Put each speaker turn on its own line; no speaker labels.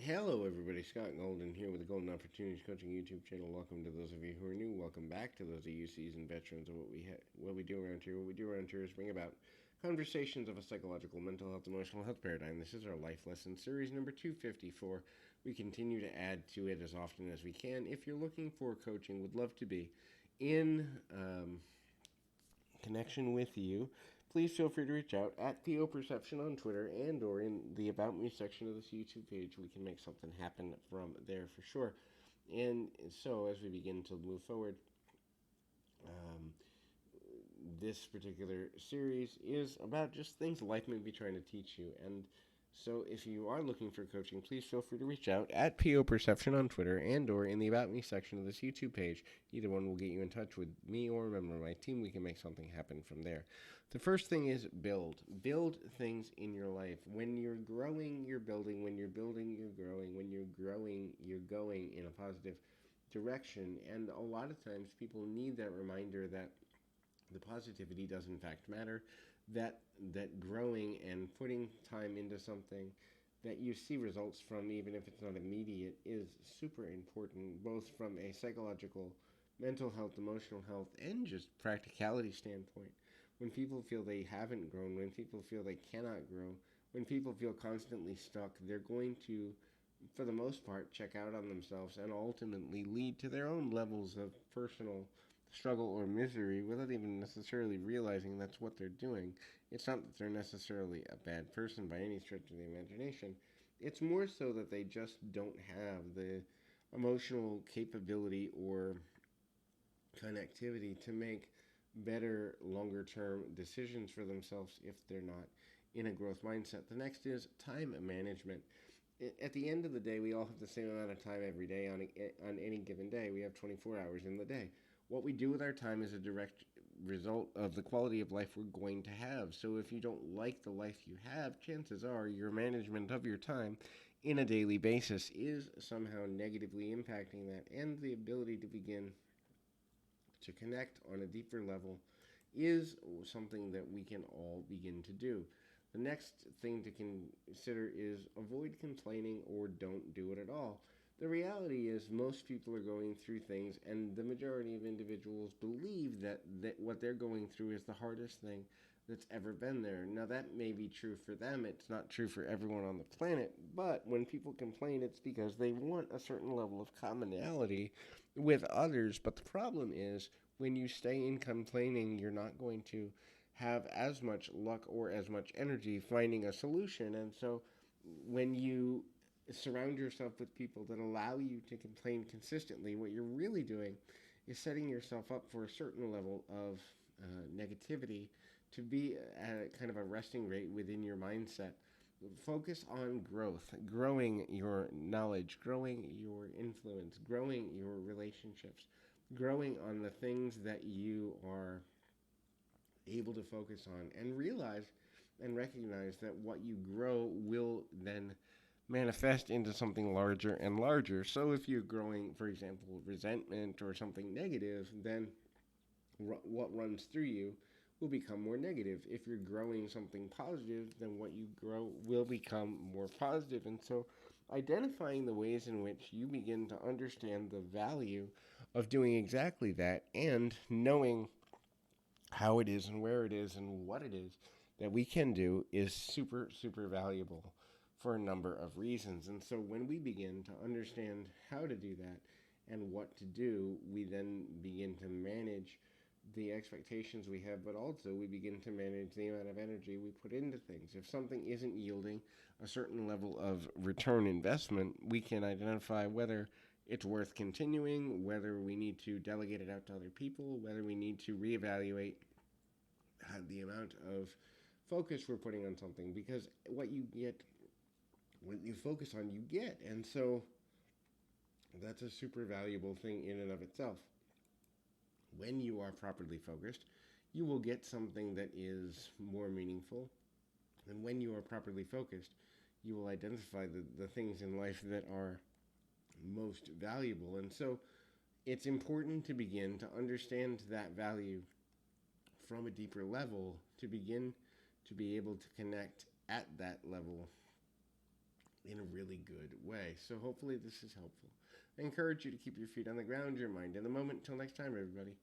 Hello, everybody. Scott Golden here with the Golden Opportunities Coaching YouTube channel. Welcome to those of you who are new. Welcome back to those of you seasoned veterans of what we do around here. What we do around here is bring about conversations of a psychological, mental health, emotional health paradigm. This is our life lesson series number 254. We continue to add to it as often as we can. If you're looking for coaching, would love to be in connection with you, please feel free to reach out at PO Perception on Twitter and or in the About Me section of this YouTube page. We can make something happen from there for sure. And so as we begin to move forward, um, this particular series is about just things life may be trying to teach you. And so if you are looking for coaching, please feel free to reach out at PO Perception on Twitter and or in the About Me section of this YouTube page. Either one will get you in touch with me or a member of my team. We can make something happen from there. The first thing is build. Build things in your life. When you're growing, you're building. When you're building, you're growing. When you're growing, you're going in a positive direction. And a lot of times people need that reminder that the positivity does in fact matter, that growing and putting time into something that you see results from, even if it's not immediate, is super important, both from a psychological, mental health, emotional health, and just practicality standpoint. When people feel they haven't grown, when people feel they cannot grow, when people feel constantly stuck, they're going to, for the most part, check out on themselves and ultimately lead to their own levels of personal struggle or misery without even necessarily realizing that's what they're doing. It's not that they're necessarily a bad person by any stretch of the imagination. It's more so that they just don't have the emotional capability or connectivity to make better longer term decisions for themselves if they're not in a growth mindset. The next is time management. At the end of the day, we all have the same amount of time every day on any given day. We have 24 hours in the day. What we do with our time is a direct result of the quality of life we're going to have. So if you don't like the life you have, chances are your management of your time in a daily basis is somehow negatively impacting that, and the ability to begin to connect on a deeper level is something that we can all begin to do. The next thing to consider is avoid complaining or don't do it at all. The reality is most people are going through things, and the majority of individuals believe that what they're going through is the hardest thing that's ever been there. Now, that may be true for them. It's not true for everyone on the planet, but when people complain, it's because they want a certain level of commonality with others. But the problem is when you stay in complaining, you're not going to have as much luck or as much energy finding a solution. And so when you surround yourself with people that allow you to complain consistently, what you're really doing is setting yourself up for a certain level of negativity to be at kind of a resting rate within your mindset. Focus on growth, growing your knowledge, growing your influence, growing your relationships, growing on the things that you are able to focus on, and realize and recognize that what you grow will then manifest into something larger and larger. So if you're growing, for example, resentment or something negative, then what runs through you will become more negative. If you're growing something positive, then what you grow will become more positive. And so identifying the ways in which you begin to understand the value of doing exactly that, and knowing how it is and where it is and what it is that we can do, is super, super valuable for a number of reasons. And so when we begin to understand how to do that and what to do, we then begin to manage the expectations we have, but also we begin to manage the amount of energy we put into things. If something isn't yielding a certain level of return investment, we can identify whether it's worth continuing, whether we need to delegate it out to other people, whether we need to reevaluate the amount of focus we're putting on something, because what you get, what you focus on, you get. And so that's a super valuable thing in and of itself. When you are properly focused, you will get something that is more meaningful. And when you are properly focused, you will identify the things in life that are most valuable. And so it's important to begin to understand that value from a deeper level, to begin to be able to connect at that level in a really good way. So hopefully this is helpful. I encourage you to keep your feet on the ground, your mind in the moment. Until next time, everybody.